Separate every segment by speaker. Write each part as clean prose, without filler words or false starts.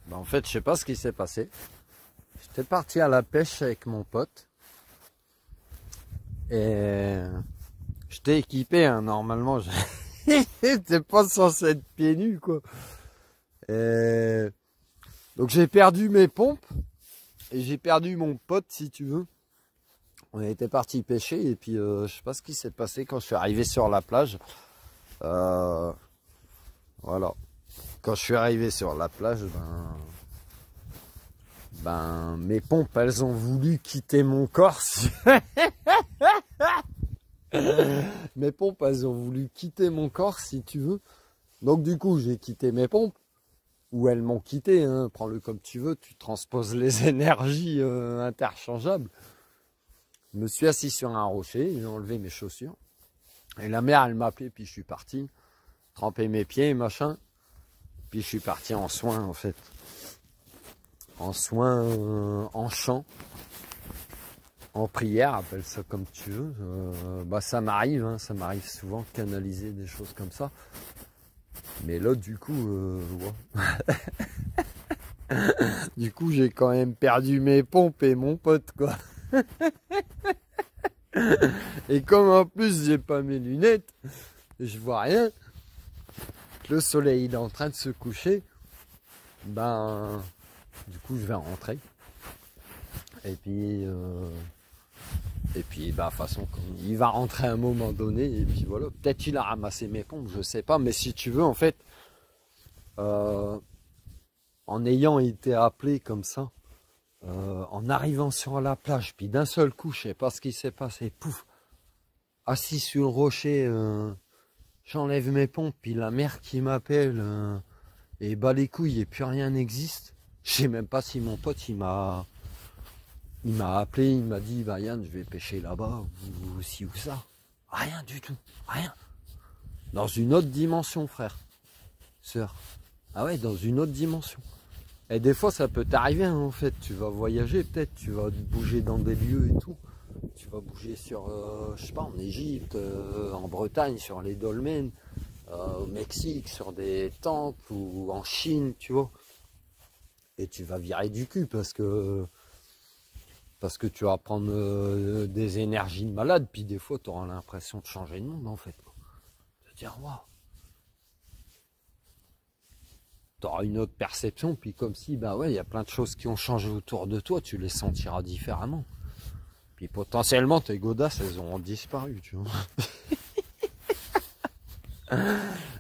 Speaker 1: Ben, en fait, je sais pas ce qui s'est passé. J'étais parti à la pêche avec mon pote. Et j'étais équipé, hein, normalement. J'étais pas censé être pieds nus, quoi. Et donc j'ai perdu mes pompes. Et j'ai perdu mon pote, si tu veux. On était parti pêcher. Et puis, je sais pas ce qui s'est passé quand je suis arrivé sur la plage. Voilà. Quand je suis arrivé sur la plage, mes pompes, elles ont voulu quitter mon corps. Mes pompes, elles ont voulu quitter mon corps, si tu veux. Donc du coup, j'ai quitté mes pompes. Ou elles m'ont quitté, hein. Prends-le comme tu veux. Tu transposes les énergies interchangeables. Je me suis assis sur un rocher, j'ai enlevé mes chaussures. Et la mère, elle m'a appelé, puis je suis parti. Tremper mes pieds, machin. Puis je suis parti en soins, en fait. En soins, en chant. En prière, appelle ça comme tu veux. Ça m'arrive, hein, ça m'arrive souvent de canaliser des choses comme ça. Mais là, du coup, ouais. Du coup, j'ai quand même perdu mes pompes et mon pote, quoi. Et comme en plus, j'ai pas mes lunettes, je vois rien. Le soleil il est en train de se coucher. Du coup, je vais rentrer. Et puis, de toute façon, il va rentrer à un moment donné. Et puis voilà, peut-être qu'il a ramassé mes pompes, je sais pas. Mais si tu veux, en fait, en ayant été appelé comme ça, en arrivant sur la plage, puis d'un seul coup, je sais pas ce qui s'est passé, pouf, assis sur le rocher, j'enlève mes pompes, puis la mère qui m'appelle, et bah les couilles, et plus rien n'existe. Je sais même pas si mon pote, il m'a appelé, il m'a dit, bah Yann, je vais pêcher là-bas, ou ci ou ça. Rien du tout, rien. Dans une autre dimension, frère, sœur. Ah ouais, dans une autre dimension. Et des fois, ça peut t'arriver, hein, en fait. Tu vas voyager, peut-être, tu vas bouger dans des lieux et tout. Tu vas bouger sur, je sais pas, en Égypte, en Bretagne, sur les dolmens, au Mexique, sur des temples, ou en Chine, tu vois. Et tu vas virer du cul parce que tu vas prendre des énergies de malade, puis des fois, tu auras l'impression de changer de monde, en fait. De dire, waouh. Tu auras une autre perception, puis comme si, bah ouais, il y a plein de choses qui ont changé autour de toi, tu les sentiras différemment. Puis potentiellement, tes godasses, elles auront disparu, tu vois.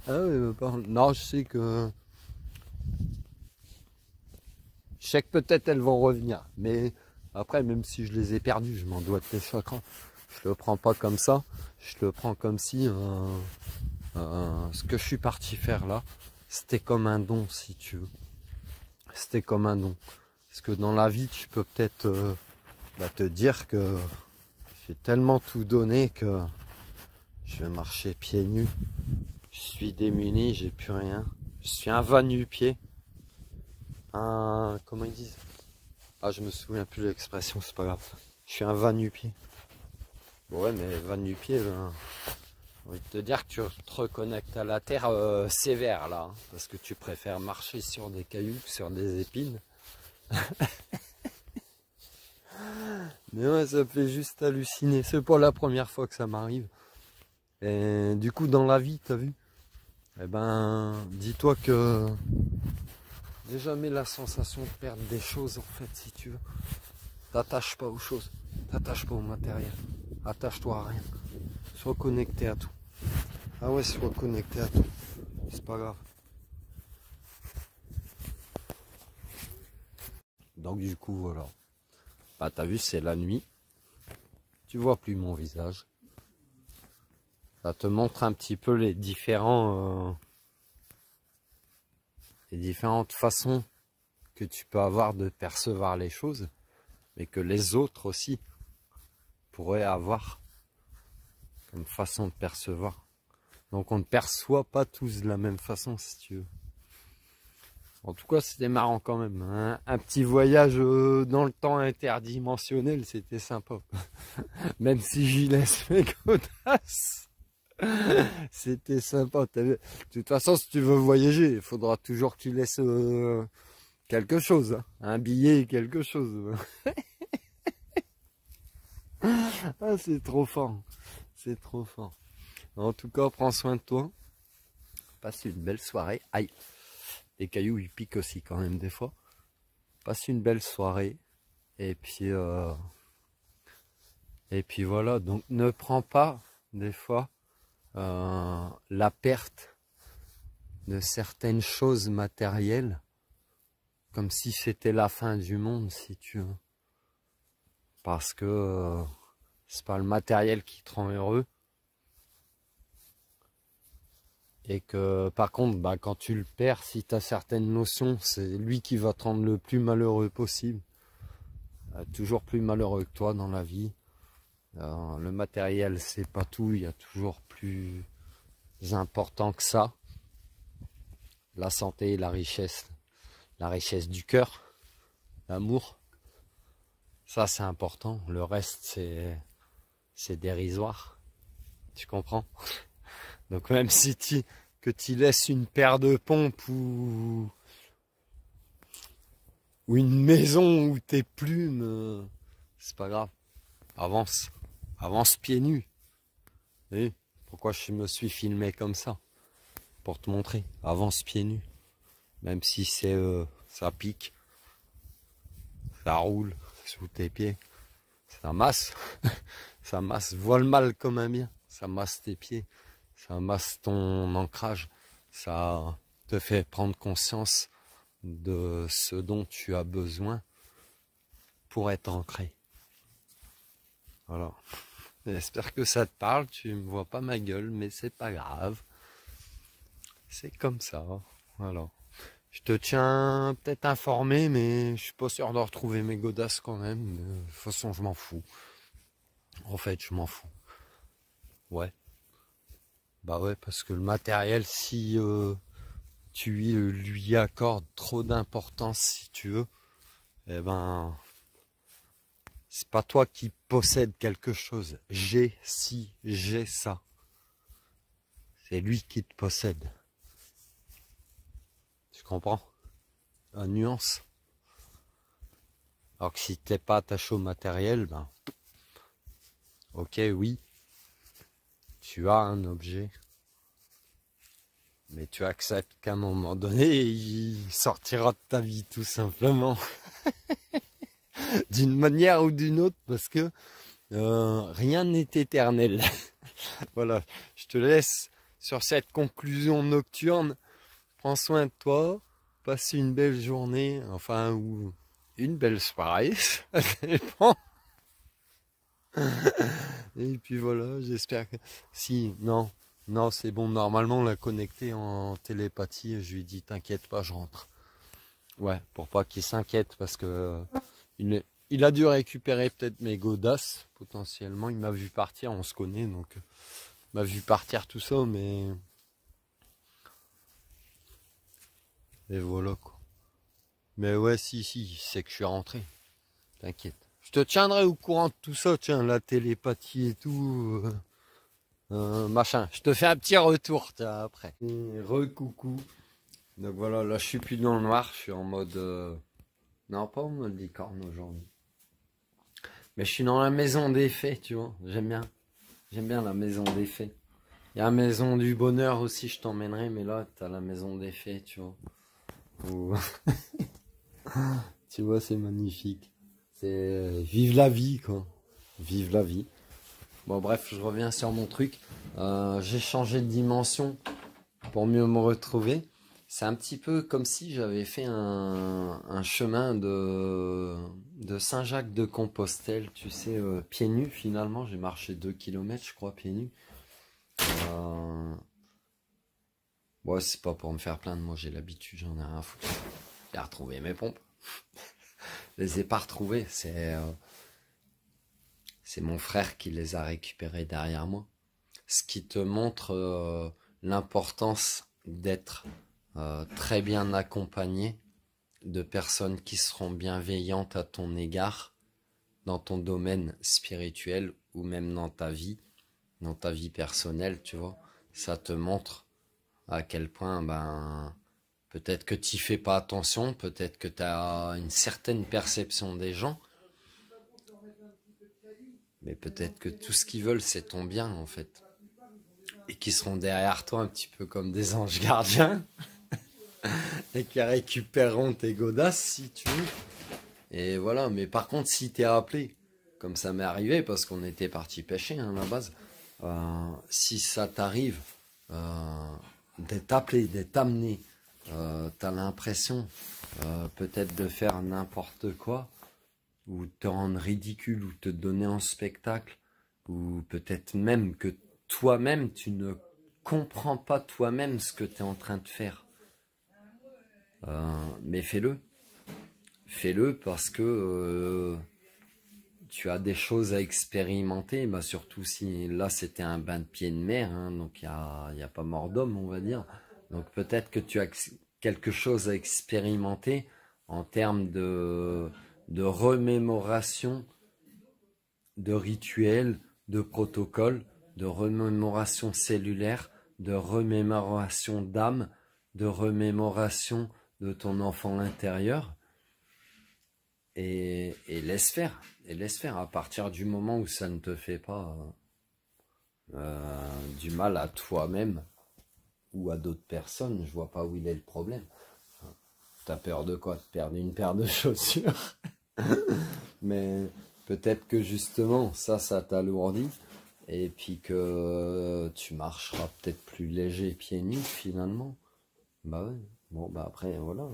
Speaker 1: Ah ouais, non, je sais que peut-être elles vont revenir, mais après, même si je les ai perdues, je m'en dois de tes chakras. Je le prends pas comme ça, je le prends comme si ce que je suis parti faire là, c'était comme un don, si tu veux. C'était comme un don. Parce que dans la vie, tu peux peut-être te dire que j'ai tellement tout donné que je vais marcher pieds nus. Je suis démuni, j'ai plus rien. Je suis un va nu-pied. Comment ils disent? Ah, je me souviens plus de l'expression, c'est pas grave. Je suis un va nu-pied. Bon ouais, mais va nu-pied, j'ai envie de te dire que tu te reconnectes à la terre sévère là. Hein, parce que tu préfères marcher sur des cailloux que sur des épines. Mais ouais, ça me fait juste halluciner. C'est pas la première fois que ça m'arrive. Et du coup, dans la vie, t'as vu? Eh ben, dis-toi que j'ai jamais la sensation de perdre des choses, en fait, si tu veux. T'attaches pas aux choses. T'attaches pas au matériel. Attache-toi à rien. Sois connecté à tout. Ah ouais, sois connecté à tout. C'est pas grave. Donc du coup, voilà. Bah t'as vu, c'est la nuit. Tu vois plus mon visage. Ça te montre un petit peu les différentes façons que tu peux avoir de percevoir les choses, mais que les autres aussi pourraient avoir comme façon de percevoir. Donc on ne perçoit pas tous de la même façon, si tu veux. En tout cas, c'était marrant quand même. Hein. Un petit voyage dans le temps interdimensionnel, c'était sympa. Même si j'y laisse mes godasses. C'était sympa. De toute façon, si tu veux voyager, il faudra toujours que tu laisses quelque chose, hein. Un billet, quelque chose. Ah, c'est trop fort. C'est trop fort. En tout cas, prends soin de toi. Passe une belle soirée. Aïe. Les cailloux, ils piquent aussi quand même des fois. Passe une belle soirée. Et puis voilà. Donc, ne prends pas, des fois, la perte de certaines choses matérielles comme si c'était la fin du monde, si tu veux. Parce que c'est pas le matériel qui te rend heureux. Et que par contre, bah, quand tu le perds, si tu as certaines notions, c'est lui qui va te rendre le plus malheureux possible. Toujours plus malheureux que toi dans la vie. Le matériel, c'est pas tout, il y a toujours plus important que ça. La santé, la richesse du cœur, l'amour. Ça, c'est important. Le reste, c'est dérisoire. Tu comprends? Donc même si tu laisses une paire de pompes ou une maison ou tes plumes, c'est pas grave. Avance. Avance pieds nus. Et pourquoi je me suis filmé comme ça? Pour te montrer. Avance pieds nus. Même si ça pique. Ça roule sous tes pieds. Ça masse. Ça masse. Vois le mal comme un bien. Ça masse tes pieds. Ça masse ton ancrage. Ça te fait prendre conscience de ce dont tu as besoin pour être ancré. Voilà. J'espère que ça te parle. Tu me vois pas ma gueule, mais c'est pas grave. C'est comme ça. Voilà. Je te tiens peut-être informé, mais je suis pas sûr de retrouver mes godasses quand même. De toute façon, je m'en fous. En fait, je m'en fous. Ouais. Bah ouais, parce que le matériel, si tu lui accordes trop d'importance, si tu veux, eh ben, c'est pas toi qui possèdes quelque chose. J'ai ci, j'ai ça. C'est lui qui te possède. Tu comprends? La nuance. Alors que si t'es pas attaché au matériel, ben, ok, oui, tu as un objet. Mais tu acceptes qu'à un moment donné, il sortira de ta vie tout simplement. D'une manière ou d'une autre, parce que rien n'est éternel. Voilà, je te laisse sur cette conclusion nocturne. Prends soin de toi, passe une belle journée, enfin, ou une belle soirée, ça dépend. Et puis voilà, j'espère que... Si, non, c'est bon, normalement on l'a connecté en télépathie, je lui dis t'inquiète pas, je rentre. Ouais, pour pas qu'il s'inquiète, parce que il a dû récupérer peut-être mes godasses, potentiellement, il m'a vu partir, on se connaît, donc il m'a vu partir tout ça, mais... Et voilà quoi. Mais ouais, si, c'est que je suis rentré, t'inquiète. Je te tiendrai au courant de tout ça, tiens, la télépathie et tout... machin, je te fais un petit retour tiens, après. Recoucou. Donc voilà, là je suis plus dans le noir, je suis en mode... Non, pas en mode licorne aujourd'hui. Mais je suis dans la maison des fées, tu vois. J'aime bien la maison des fées. Il y a la maison du bonheur aussi, je t'emmènerai, mais là, t'as la maison des fées, tu vois. Où... tu vois, c'est magnifique. C'est vive la vie, quoi. Vive la vie. Bon, bref, je reviens sur mon truc. J'ai changé de dimension pour mieux me retrouver. C'est un petit peu comme si j'avais fait un chemin de Saint-Jacques-de-Compostelle, tu sais, pieds nus finalement. J'ai marché 2 km, je crois, pieds nus. Ouais, c'est pas pour me faire plaindre, moi j'ai l'habitude, j'en ai rien à foutre. J'ai retrouvé mes pompes. Je les ai pas retrouvées, c'est mon frère qui les a récupérées derrière moi. Ce qui te montre l'importance d'être très bien accompagné de personnes qui seront bienveillantes à ton égard dans ton domaine spirituel ou même dans ta vie personnelle, tu vois. Ça te montre à quel point Peut-être que tu fais pas attention, peut-être que tu as une certaine perception des gens, mais peut-être que tout ce qu'ils veulent, c'est ton bien, en fait. Et qui seront derrière toi un petit peu comme des anges gardiens, et qui récupéreront tes godasses, si tu veux. Et voilà, mais par contre, si t'es appelé, comme ça m'est arrivé, parce qu'on était parti pêcher, hein, à la base, si ça t'arrive d'être appelé, d'être amené, t'as l'impression peut-être de faire n'importe quoi, ou te rendre ridicule, ou te donner en spectacle, ou peut-être même que toi-même, tu ne comprends pas toi-même ce que tu es en train de faire. Mais fais-le. Fais-le parce que tu as des choses à expérimenter, bah surtout si là c'était un bain de pied de mer, hein, donc il y a pas mort d'homme, on va dire. Donc peut-être que tu as quelque chose à expérimenter en termes de remémoration, de rituels, de protocoles, de remémoration cellulaire, de remémoration d'âme, de remémoration de ton enfant intérieur. Et laisse faire. Et laisse faire. À partir du moment où ça ne te fait pas du mal à toi-même ou à d'autres personnes, je vois pas où il est le problème. T'as peur de quoi? De perdre une paire de chaussures? Mais peut-être que justement, ça t'alourdit. Et puis que tu marcheras peut-être plus léger pieds nus finalement. Bah ouais. Bon, bah après, voilà.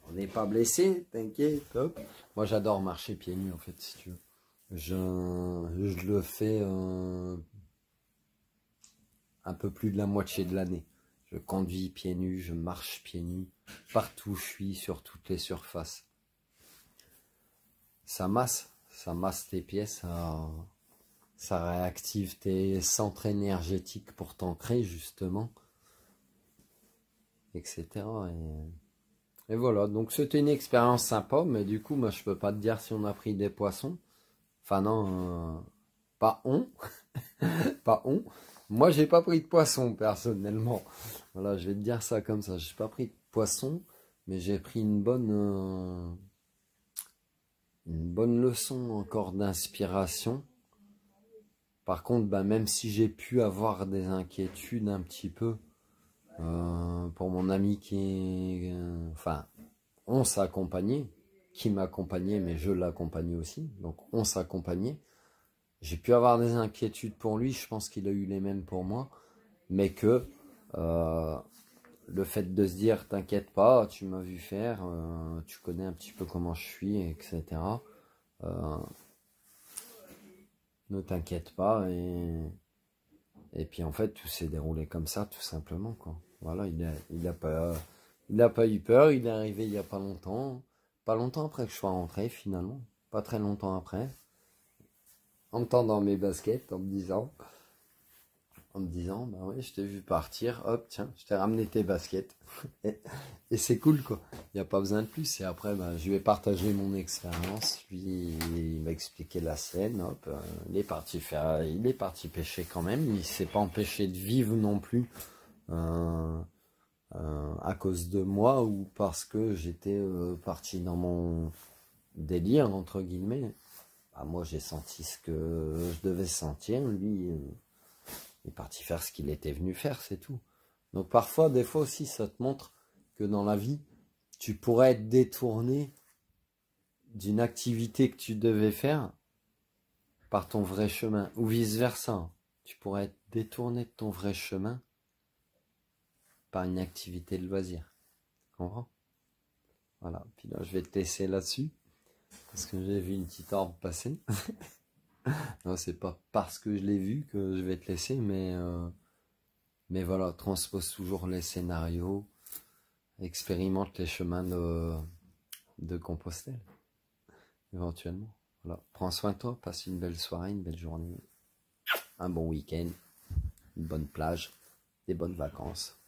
Speaker 1: On n'est pas blessé, t'inquiète, hop. Moi j'adore marcher pieds nus en fait, si tu veux. Je le fais un peu plus de la moitié de l'année. Je conduis pieds nus, je marche pieds nus, partout où je suis, sur toutes les surfaces. Ça masse tes pieds, ça réactive tes centres énergétiques pour t'ancrer justement, etc. Et voilà, donc c'était une expérience sympa, mais du coup, moi je peux pas te dire si on a pris des poissons. Enfin non, pas on, pas on. Moi j'ai pas pris de poisson personnellement. Voilà, je vais te dire ça comme ça. J'ai pas pris de poisson, mais j'ai pris une bonne leçon encore d'inspiration. Par contre, bah, même si j'ai pu avoir des inquiétudes un petit peu, pour mon ami qui est... enfin, on s'accompagnait, qui m'accompagnait, mais je l'accompagnais aussi. Donc, on s'accompagnait. J'ai pu avoir des inquiétudes pour lui, je pense qu'il a eu les mêmes pour moi. Mais que le fait de se dire, t'inquiète pas, tu m'as vu faire, tu connais un petit peu comment je suis, etc. Ne t'inquiète pas, et puis en fait tout s'est déroulé comme ça tout simplement quoi. Voilà, il a pas eu peur, il est arrivé il y a pas longtemps après que je sois rentré finalement, pas très longtemps après, en me tendant mes baskets, en me disant bah ouais, je t'ai vu partir, hop tiens, je t'ai ramené tes baskets. Et c'est cool quoi, il n'y a pas besoin de plus. Et après bah, je lui ai partagé mon expérience, lui il m'a expliqué la scène, hop, il est parti pêcher quand même, il s'est pas empêché de vivre non plus à cause de moi ou parce que j'étais parti dans mon délire entre guillemets. Bah, moi j'ai senti ce que je devais sentir, lui il est parti faire ce qu'il était venu faire, c'est tout. Donc parfois, des fois aussi, ça te montre que dans la vie, tu pourrais être détourné d'une activité que tu devais faire par ton vrai chemin, ou vice-versa. Tu pourrais être détourné de ton vrai chemin par une activité de loisir. Tu comprends? Voilà, puis là, je vais te laisser là-dessus, parce que j'ai vu une petite orbe passer. Non, c'est pas parce que je l'ai vu que je vais te laisser, mais voilà, transpose toujours les scénarios, expérimente les chemins de Compostelle, éventuellement. Voilà. Prends soin de toi, passe une belle soirée, une belle journée, un bon week-end, une bonne plage, des bonnes vacances.